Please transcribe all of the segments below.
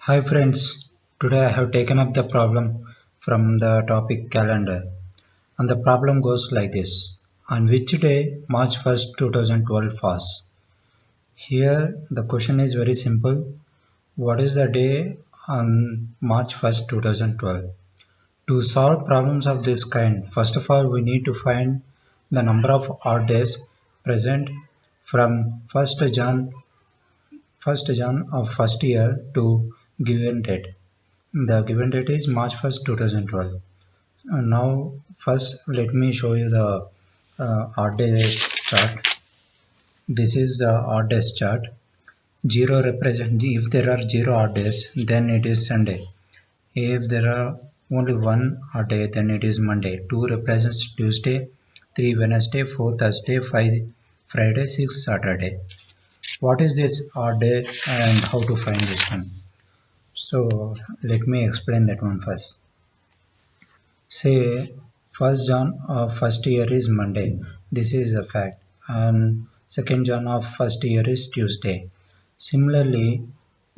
Hi friends, today I have taken up the problem from the topic calendar, and the problem goes like this. On which day March 1st 2012 falls? Here the question is very simple. What is the day on March 1st 2012? To solve problems of this kind, first of all we need to find the number of odd days present from 1st Jan of first year to given date. The given date is March 1st 2012. Now first let me show you the odd days chart. This is the odd days chart. Zero represent if there are zero odd days, then it is Sunday. If there are only one odd day, then it is Monday. 2 represents Tuesday, 3 Wednesday, 4 Thursday, 5 Friday, 6 Saturday. What is this odd day and how to find this one? So let me explain that one first. Say 1st Jan of first year is Monday. This is a fact. And 2nd Jan of first year is Tuesday. Similarly,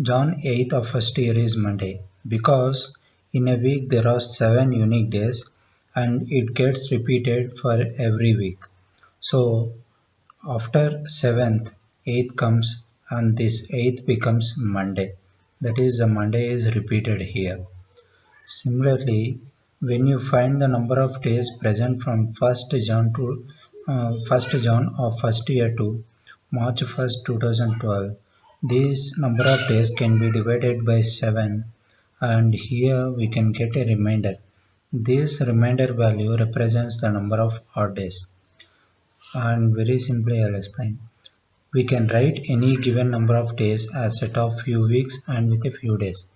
Jan 8th of first year is Monday. Because in a week there are 7 unique days and it gets repeated for every week. So after 7th, 8th comes and this 8th becomes Monday. That is the Monday is repeated here. Similarly, when you find the number of days present from 1st Jan of first year to March 1st 2012, this number of days can be divided by 7 and here we can get a remainder. This remainder value represents the number of odd days, and very simply I'll explain. We can write any given number of days as set of few weeks and with a few days.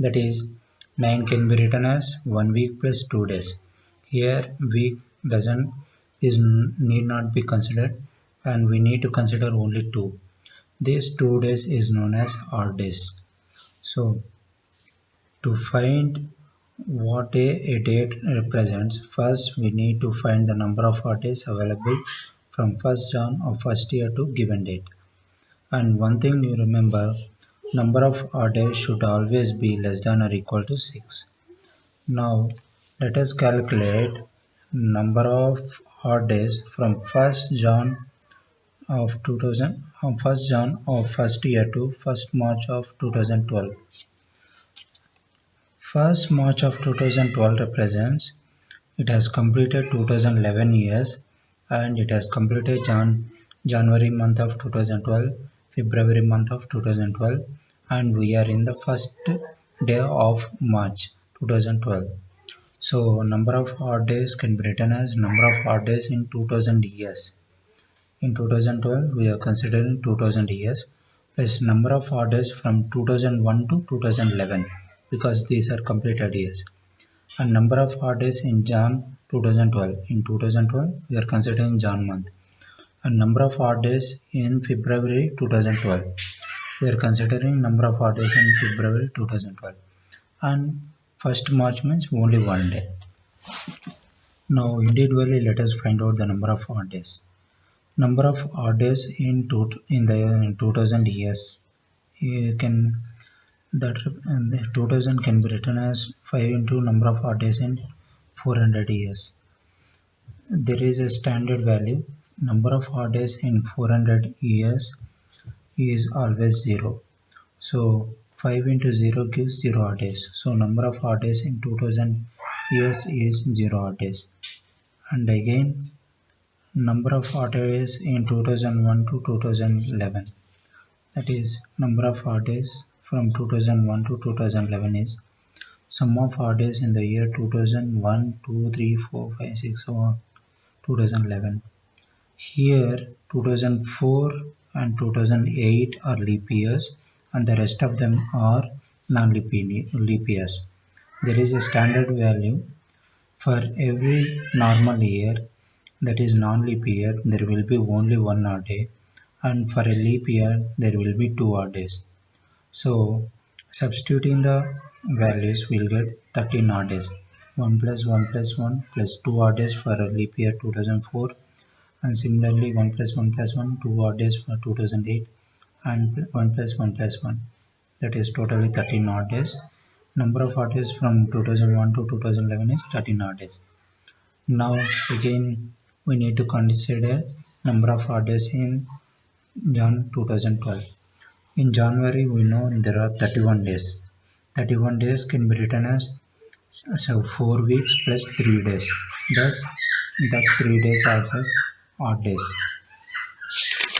That is, 9 can be written as 1 week plus 2 days. Here week doesn't is need not be considered and we need to consider only 2. These 2 days is known as odd days. So to find what a date represents, first we need to find the number of odd days available from 1st Jan of first year to given date. And one thing you remember, number of odd days should always be less than or equal to 6. Now let us calculate number of odd days from 1st Jan of 1st year to 1st March of 2012. 1st March of 2012 represents it has completed 2011 years and it has completed January month of 2012, February month of 2012, and we are in the first day of March 2012. So number of odd days can be written as number of odd days in 2000 years. In 2012 we are considering 2000 years plus number of odd days from 2001 to 2011 because these are completed years. And number of odd days in Jan 2012. In 2012 we are considering Jan month. And number of odd days in February 2012. We are considering number of odd days in February 2012. And 1st March means only one day. Now individually let us find out the number of odd days. Number of odd days in 2000 years. You can that 2000 can be written as 5 into number of odd days in 400 years. There is a standard value. Number of odd days in 400 years is always 0. So 5 into 0 gives 0 odd days. So number of odd days in 2000 years is 0 odd days. And again number of odd days in 2001 to 2011. That is number of odd days from 2001 to 2011 is sum of odd days in the year 2001, 2, 3, 4, 5, 6, so on 2011. Here 2004 and 2008 are leap years and the rest of them are non-leap years. There is a standard value for every normal year, that is non-leap year, there will be only one odd day, and for a leap year there will be 2 odd days. So substituting the values we'll get 13 odd days. 1 plus 1 plus 1 plus 2 odd days for a leap year 2004, and similarly 1 plus 1 plus 1 2 odd days for 2008 and 1 plus 1 plus 1. that is totally 13 odd days. Number of odd days from 2001 to 2011 is 13 odd days. Now again we need to consider number of odd days in Jan 2012. In January we know there are 31 days. 31 days can be written as 4 weeks plus 3 days. Thus the 3 days are just odd days.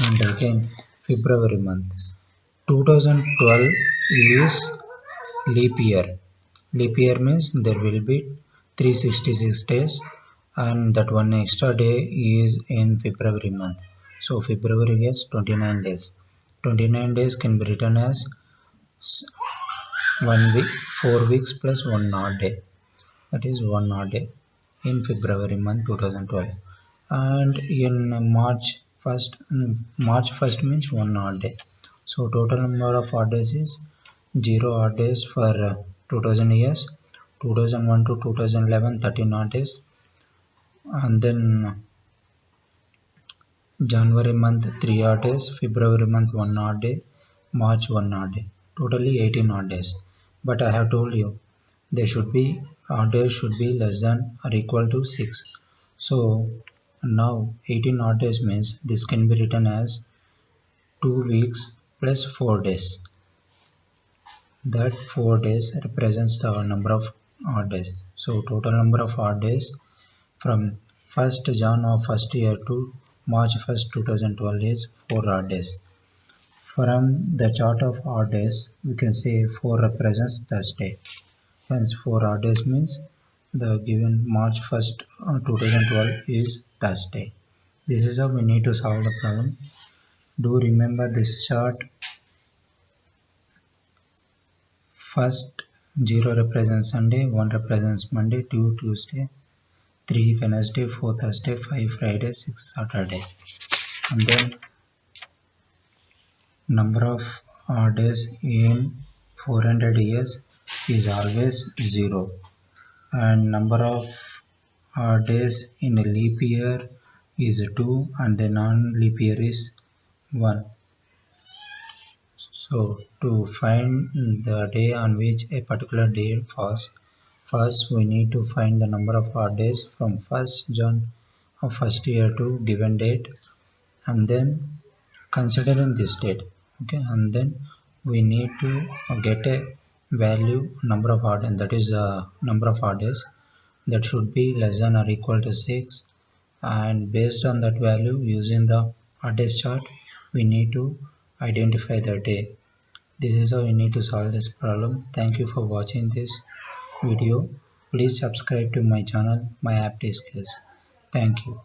And again February month. 2012 is leap year. Leap year means there will be 366 days and that one extra day is in February month. So February has 29 days. 29 days can be written as 1 week, 4 weeks plus 1 odd day. That is 1 odd day in February month 2012. And in March 1st means 1 odd day. So total number of odd days is 0 odd days for 2000 years, 2001 to 2011 13 odd days, and then January month 3 odd days, February month 1 odd day, March 1 odd day, totally 18 odd days. But I have told you they should be odd days should be less than or equal to 6. So now 18 odd days means this can be written as 2 weeks plus 4 days. That 4 days represents the number of odd days. So total number of odd days from 1st Jan of first year to March 1st 2012 is 4 odd days. From the chart of odd days we can say 4 represents Thursday. Hence 4 odd days means the given March 1st 2012 is Thursday. This is how we need to solve the problem. Do remember this chart. First 0 represents Sunday, 1 represents Monday, 2 Tuesday, 3 Wednesday, 4 Thursday, 5 Friday, 6 Saturday. And then number of days in 400 years is always 0. And number of days in a leap year is 2 and the non-leap year is 1. So to find the day on which a particular day falls, first we need to find the number of odd days from 1st Jan of first year to given date, and then considering this date, okay, and then we need to get a value number of odd, and that is the number of odd days that should be less than or equal to 6, and based on that value using the odd days chart we need to identify the day. This is how you need to solve this problem. Thank you for watching this video. Please subscribe to my channel, My Aptskills. Thank you.